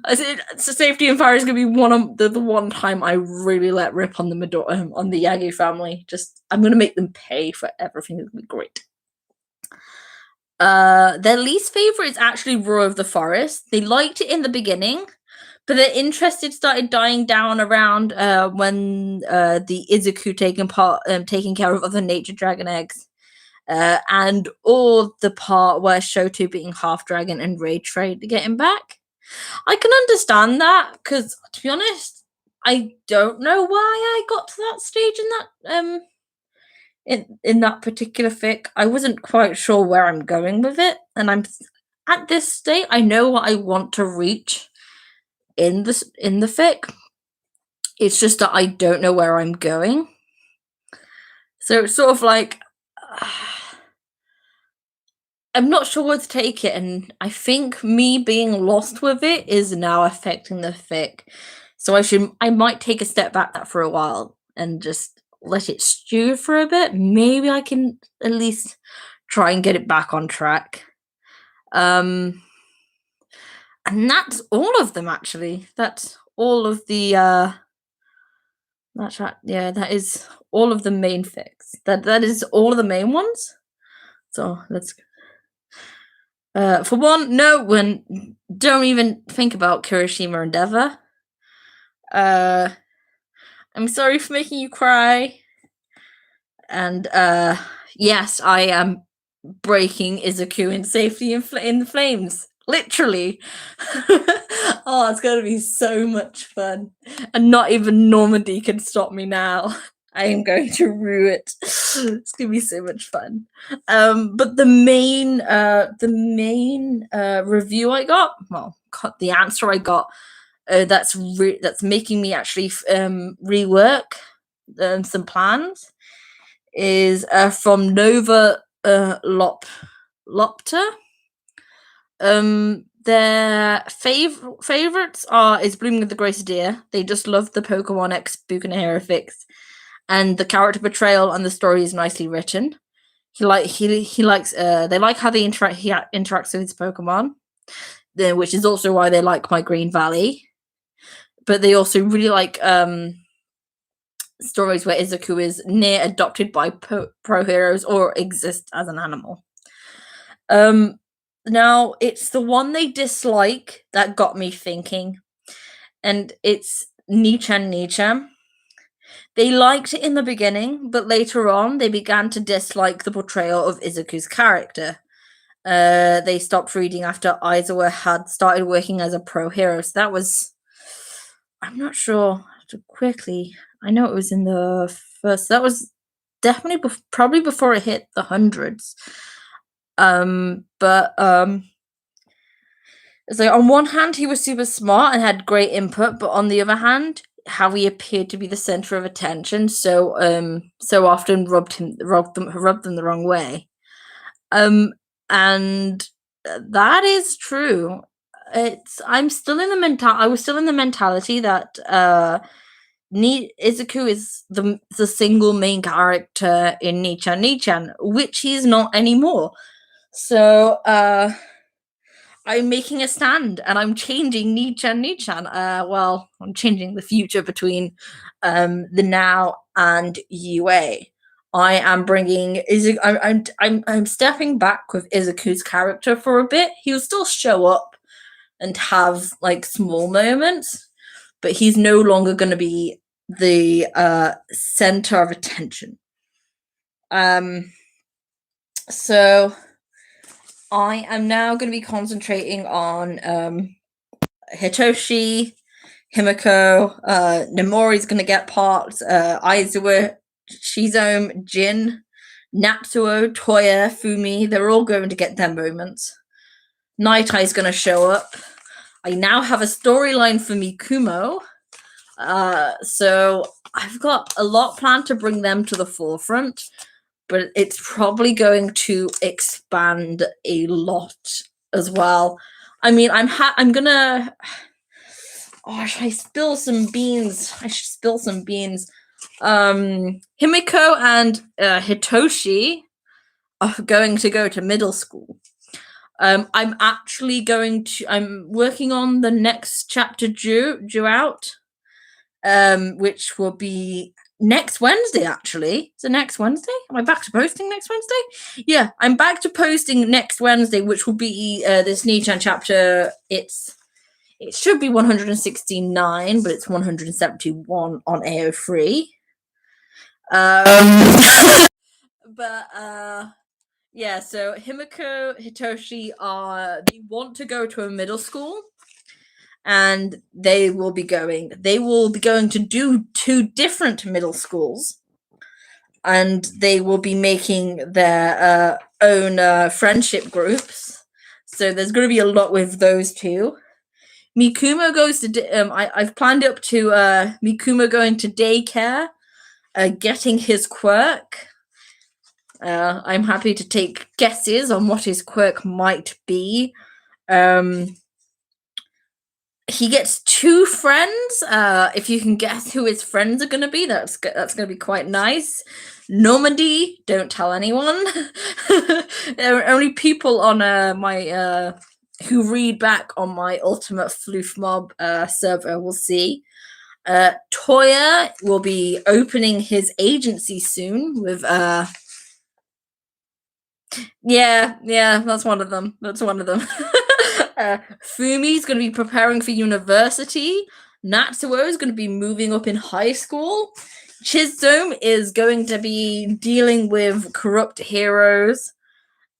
So Safety and Fire is gonna be one of the one time I really let rip on the on the Yagi family. Just I'm gonna make them pay for everything. It's gonna be great. Their least favorite is actually Roar of the Forest. They liked it in the beginning, but their interest started dying down around when the Izuku taking care of other nature dragon eggs. And all the part where Shoto being half dragon and Raid Trade getting back. I can understand that because, to be honest, I don't know why I got to that stage in that in that particular fic. I wasn't quite sure where I'm going with it, and I'm at this state. I know what I want to reach in the fic. It's just that I don't know where I'm going. So it's sort of like. I'm not sure where to take it, and I think me being lost with it is now affecting the fic. So I might take a step back for a while and just let it stew for a bit. Maybe I can at least try and get it back on track. And that's all of them actually. That's all of the that's right. Yeah, that is all of the main fics. That is all of the main ones. So let's for one, no one don't even think about Kirishima Endeavor. I'm sorry for making you cry. And yes, I am breaking Izuku in Safety in the Flames. Literally. Oh, it's gonna be so much fun. And not even Normandy can stop me now. I am going to rue it. It's gonna be so much fun. But the main review I got, well, the answer I got, that's making me actually rework some plans, is from Nova Lopter. Their favorites is Blooming of the Grace Deer. They just love the Pokemon X Buchanero fics, and the character portrayal and the story is nicely written. He likes they like how he interacts with his Pokemon, which is also why they like My Green Valley. But they also really like stories where Izuku is near adopted by pro heroes or exists as an animal. Now, it's the one they dislike that got me thinking, and it's Nichan. They liked it in the beginning, but later on, they began to dislike the portrayal of Izuku's character. They stopped reading after Aizawa had started working as a pro hero, so that was... I'm not sure. Quickly, I know it was in the first... That was definitely probably before it hit the hundreds. It's like, on one hand, he was super smart and had great input, but on the other hand, how he appeared to be the center of attention so often rubbed them the wrong way. And that is true. I was still in the mentality that Izuku is the single main character in Nichan, which he's not anymore. So I'm making a stand and I'm changing Nichan. Well, I'm changing the future between the now and UA. I am bringing Izuku. I'm stepping back with Izuku's character for a bit. He'll still show up and have like small moments, but he's no longer going to be the center of attention. So I am now going to be concentrating on Hitoshi, Himiko, Nomori's going to get parts, Aizawa, Shizome, Jin, Natsuo, Toya, Fumi, they're all going to get their moments. Naitai going to show up. I now have a storyline for Mikumo. So I've got a lot planned to bring them to the forefront, but it's probably going to expand a lot as well. I mean, I'm gonna. Oh, should I spill some beans? I should spill some beans. Himiko and Hitoshi are going to go to middle school. I'm actually I'm working on the next chapter due out, which will be next Wednesday, actually. So next Wednesday? Am I back to posting next Wednesday? Yeah, I'm back to posting next Wednesday, which will be this Nichan chapter. It should be 169, but it's 171 on AO3. But yeah, so Himiko, Hitoshi they want to go to a middle school, and they will be going to do 2 different middle schools, and they will be making their own friendship groups. So there's going to be a lot with those 2. Mikumo goes to I've planned up to Mikumo going to daycare, getting his quirk. I'm happy to take guesses on what his quirk might be. He gets 2 friends. If you can guess who his friends are going to be, that's going to be quite nice. Normandy, don't tell anyone. There are only people on my who read back on my Ultimate Floof Mob server will see. Toya will be opening his agency soon with yeah, that's one of them. Fumi's going to be preparing for university. Natsuo is going to be moving up in high school. Chizdome is going to be dealing with corrupt heroes,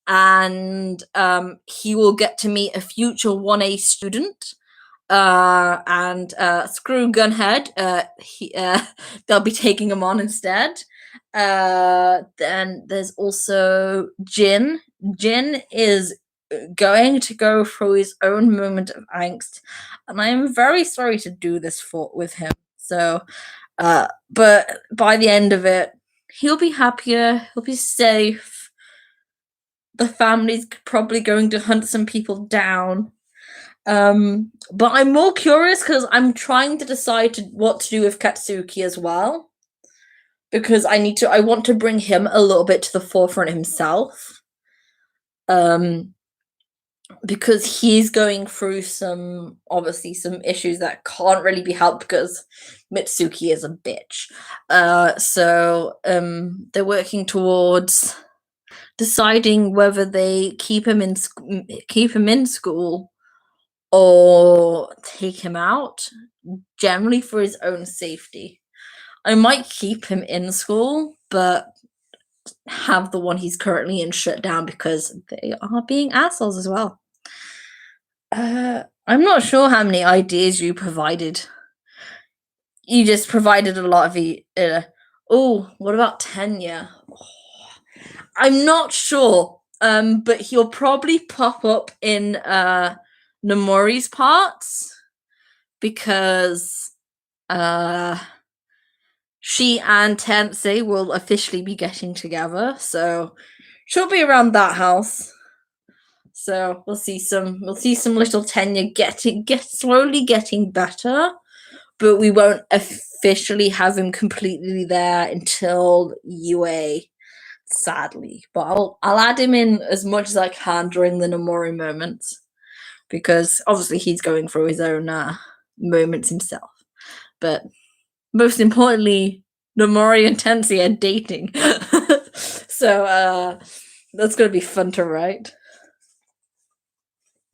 and he will get to meet a future 1A student. And screw Gunhead, they'll be taking him on instead. Then there's also Jin. Jin is going to go through his own moment of angst, and I am very sorry to do this with him. So, but by the end of it, he'll be happier. He'll be safe. The family's probably going to hunt some people down. But I'm more curious because I'm trying to decide what to do with Katsuki as well, because I want to bring him a little bit to the forefront himself. Because he's going through some issues that can't really be helped because Mitsuki is a bitch. So they're working towards deciding whether they keep him in school or take him out, generally for his own safety. I might keep him in school, but have the one he's currently in shut down because they are being assholes as well. I'm not sure how many ideas you provided. You just provided a lot of what about Tenya? I'm not sure. But he'll probably pop up in Nomori's parts, because she and Tensei will officially be getting together, so she'll be around that house. So we'll see some little Tenya slowly getting better, but we won't officially have him completely there until UA, sadly. But I'll add him in as much as I can during the Nomori moments, because obviously he's going through his own moments himself. But most importantly, Nomori and Tensei are dating. So that's going to be fun to write.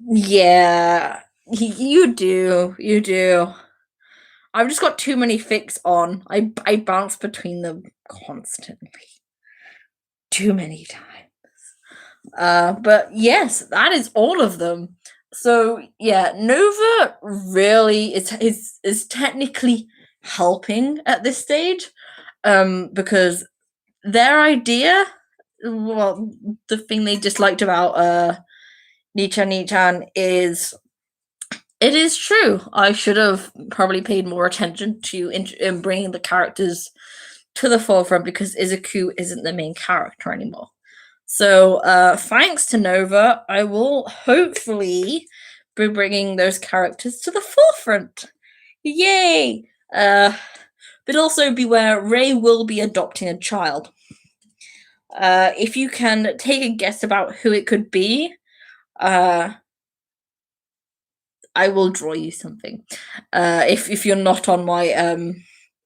Yeah, you do. I've just got too many fics on. I bounce between them constantly. Too many times. But yes, that is all of them. So yeah, Nova really is technically helping at this stage, because their idea, well, the thing they disliked about Nichan is It is true. I should have probably paid more attention to bringing the characters to the forefront because Izuku isn't the main character anymore. So, thanks to Nova, I will hopefully be bringing those characters to the forefront. Yay! But also beware, Ray will be adopting a child. If you can take a guess about who it could be, I will draw you something. If you're not on my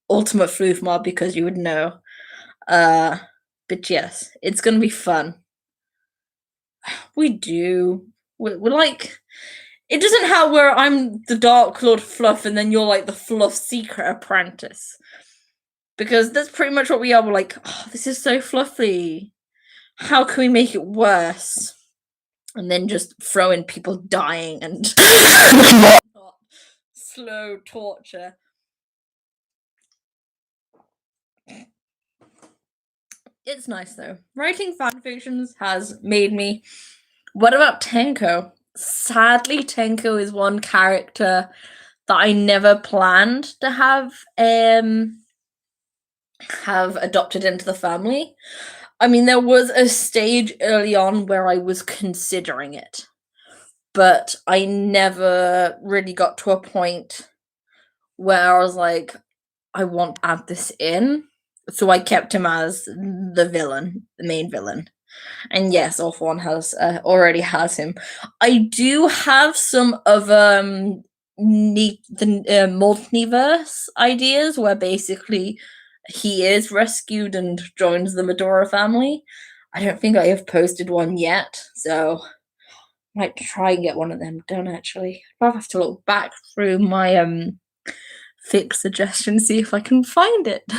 Ultimate Floof mob, because you would know. But yes, it's gonna be fun. We do. We're like. It doesn't have where I'm the Dark Lord Fluff and then you're like the Fluff Secret Apprentice. Because that's pretty much what we are. We're like, oh, this is so fluffy. How can we make it worse? And then just throw in people dying and slow torture. It's nice though. Writing fanfictions has made me. What about Tenko? Sadly, Tenko is one character that I never planned to have adopted into the family. I mean, there was a stage early on where I was considering it, but I never really got to a point where I was like, I want to add this in. So I kept him as the villain, the main villain. And yes, Off One has already has him. I do have some of the multiverse ideas where basically he is rescued and joins the Medora family. I don't think I have posted one yet, so I might try and get one of them done. Actually, I'll have to look back through my fix suggestions, see if I can find it.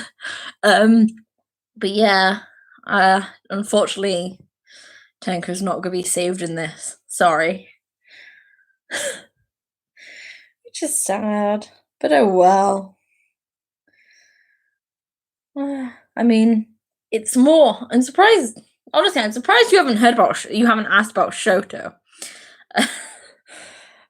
But yeah, unfortunately, Tenko's not gonna be saved in this. Sorry. Which is sad, but oh well. I mean, it's more. I'm surprised. Honestly, I'm surprised you haven't heard about. You haven't asked about Shoto,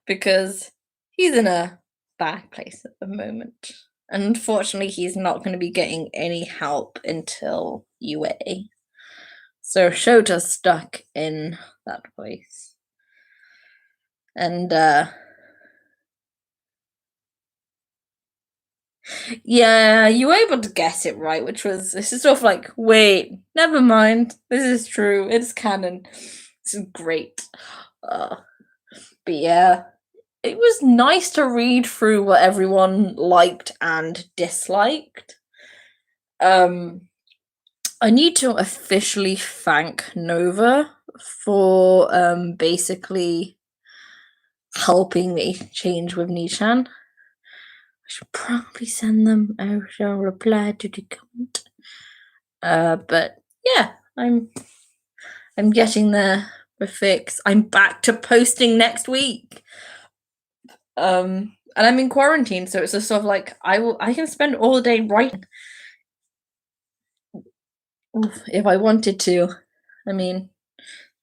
because he's in a bad place at the moment. And unfortunately, he's not going to be getting any help until UA. So Shota's stuck in that place. And yeah, you were able to guess it right, which was this is sort of like, wait, never mind. This is true. It's canon. This is great. But yeah, it was nice to read through what everyone liked and disliked. I need to officially thank Nova for basically helping me change with Nishan. I should probably send them a reply to the comment. But yeah, I'm getting there with fix. I'm back to posting next week. And I'm in quarantine, so it's just sort of like I can spend all day writing if I wanted to. I mean,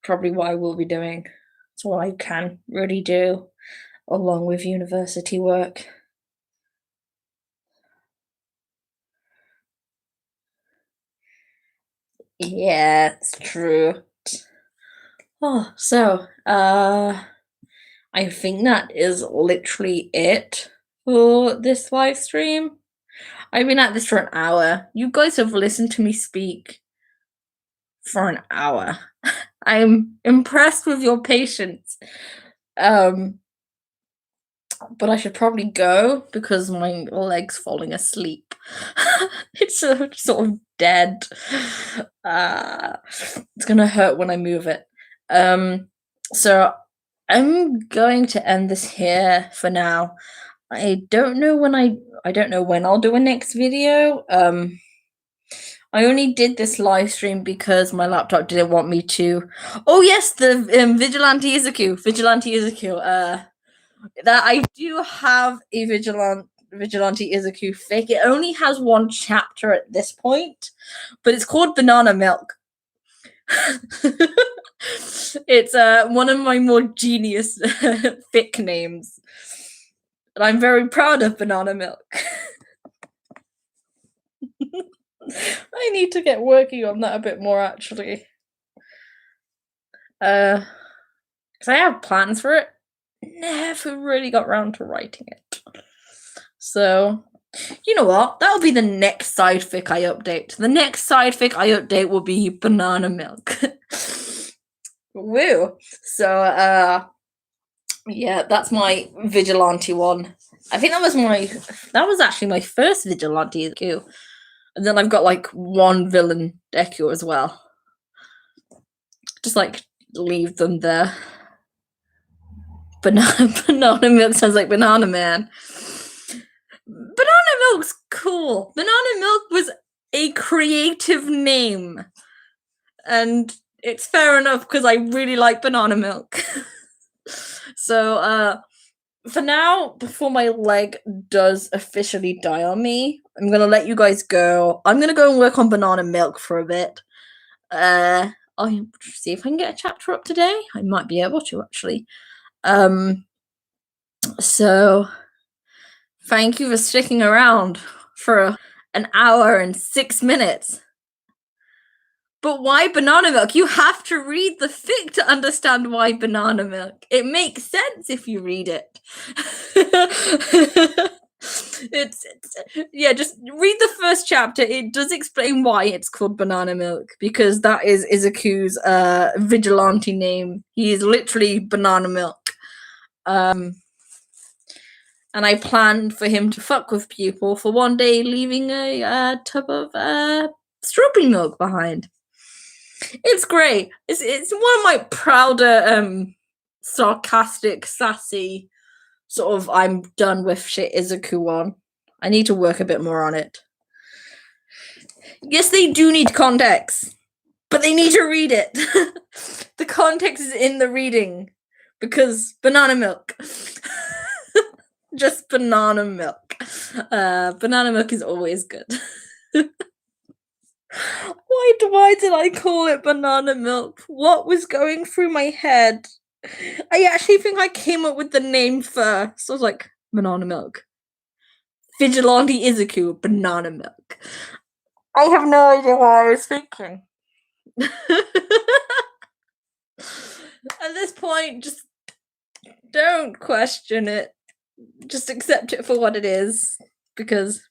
probably what I will be doing. It's what I can really do, along with university work. Yeah, it's true. Oh, so I think that is literally it for this live stream. I've been at this for an hour. You guys have listened to me speak for an hour. I'm impressed with your patience. But I should probably go because my leg's falling asleep. It's sort of dead. It's gonna hurt when I move it. So I'm going to end this here for now. I don't know when I'll do a next video. I only did this live stream because my laptop didn't want me to. Oh yes, the Vigilante Izuku. That I do have a Vigilante Izuku fic. It only has one chapter at this point, but it's called Banana Milk. It's one of my more genius fic names. and I'm very proud of banana milk. I need to get working on that a bit more, actually. Because I have plans for it. Never really got round to writing it. So, you know what? That'll be the next side fic I update. The next side fic I update will be banana milk. Woo! So, yeah, that's my vigilante one. I think that was actually my first vigilante Deku. And then I've got like one villain Deku as well. Just like leave them there. Banana milk sounds like Banana Man. Banana milk's cool. Banana milk was a creative name. And it's fair enough because I really like banana milk. So, for now, before my leg does officially die on me, I'm gonna let you guys go. I'm gonna go and work on banana milk for a bit. I'll see if I can get a chapter up today. I might be able to actually. So thank you for sticking around for an hour and 6 minutes. But why banana milk? You have to read the fic to understand why banana milk. It makes sense if you read it. Yeah, just read the first chapter. It does explain why it's called banana milk, because that is Izuku's vigilante name. He is literally banana milk. And I planned for him to fuck with people for one day, leaving a tub of strawberry milk behind. It's great. It's one of my prouder, sarcastic, sassy, sort of I'm done with shit Izuku one. I need to work a bit more on it. Yes, they do need context, but they need to read it. The context is in the reading, because banana milk. Just banana milk. Banana milk is always good. Why did I call it banana milk? What was going through my head? I actually think I came up with the name first. I was like, banana milk. Vigilante Izuku, banana milk. I have no idea what I was thinking. At this point, just don't question it. Just accept it for what it is, because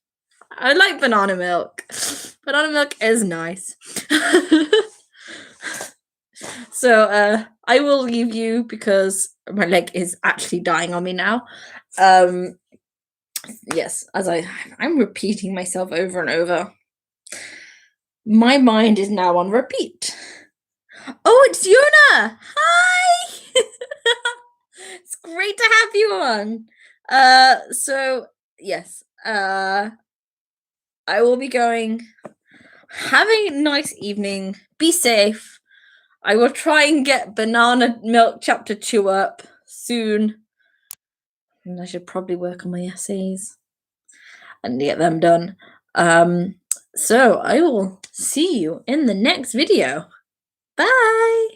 I like banana milk. Banana milk is nice. So, I will leave you because my leg is actually dying on me now. Yes, as I'm repeating myself over and over. My mind is now on repeat. Oh, it's Yuna! Hi! It's great to have you on. So yes, I will be going. Have a nice evening. Be safe. I will try and get Banana Milk Chapter 2 up soon. And I should probably work on my essays and get them done. So I will see you in the next video. Bye!